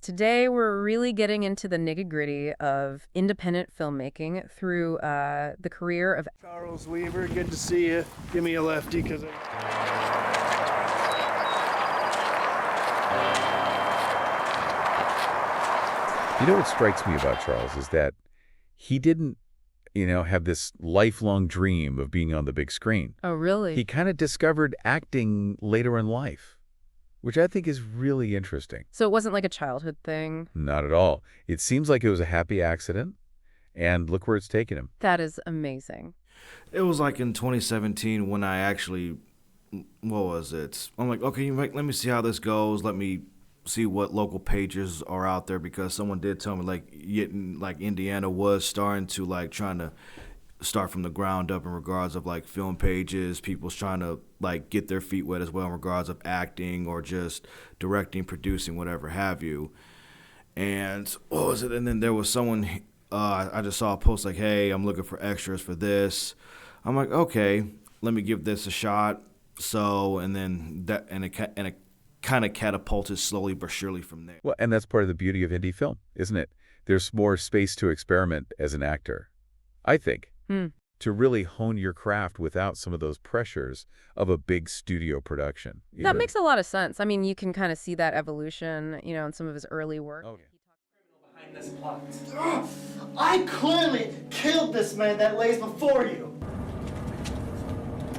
Today we're really getting into the nitty-gritty of independent filmmaking through the career of... Charles Weaver, good to see you. Give me a lefty, because You know what strikes me about Charles is that he didn't, have this lifelong dream of being on the big screen. Oh, really? He kind of discovered acting later in life, which I think is really interesting. So it wasn't like a childhood thing? Not at all. It seems like it was a happy accident, and look where it's taken him. That is amazing. It was like in 2017 when I actually, what was it? I'm like, okay, let me see how this goes. Let me see what local pages are out there, because someone did tell me like Indiana was starting to trying to start from the ground up in regards of like film pages. People's trying to like get their feet wet as well in regards of acting or just directing, producing, whatever have you. And what was it? And then there was someone, I just saw a post like, hey, I'm looking for extras for this. I'm like, okay, let me give this a shot. So, and then it kind of catapulted slowly but surely from there. Well, and that's part of the beauty of indie film, isn't it? There's more space to experiment as an actor, I think, to really hone your craft without some of those pressures of a big studio production. That makes a lot of sense. I mean, you can kind of see that evolution, in some of his early work. Oh, yeah. Behind this plot. I clearly killed this man that lays before you.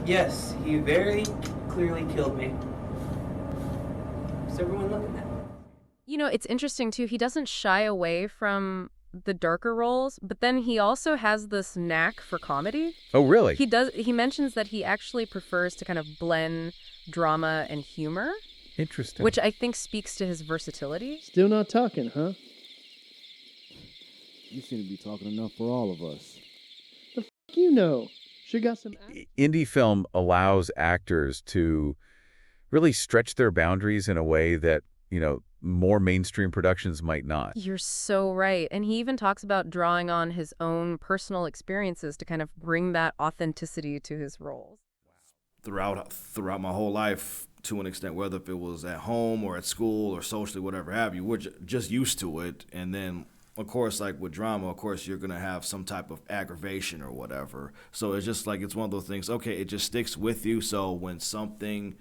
Yes, he very clearly killed me. Is everyone looking at me? It's interesting, too. He doesn't shy away from the darker roles, but then he also has this knack for comedy. Oh, really? He mentions that he actually prefers to kind of blend drama and humor. Interesting. Which I think speaks to his versatility. still not talking, huh? You seem to be talking enough for all of us. You know. She got some... Indie film allows actors to really stretch their boundaries in a way that, more mainstream productions might not. You're so right. And he even talks about drawing on his own personal experiences to kind of bring that authenticity to his roles. Throughout my whole life, to an extent, whether if it was at home or at school or socially, whatever have you, we're just used to it. And then, of course, like with drama, of course, you're going to have some type of aggravation or whatever. So it's just like, it's one of those things, okay, it just sticks with you. So when something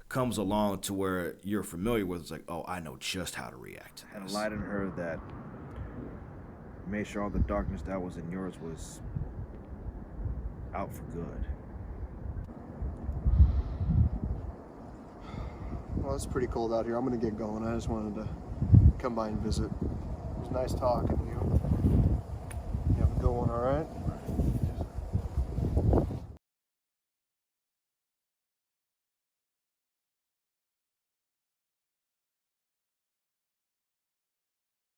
comes along to where you're familiar with, it's like, oh, I know just how to react. Had a light in her that made sure all the darkness that was in yours was out for good. Well, it's pretty cold out here. I'm gonna get going. I just wanted to come by and visit. It was nice talking to you. You have a good one, all right?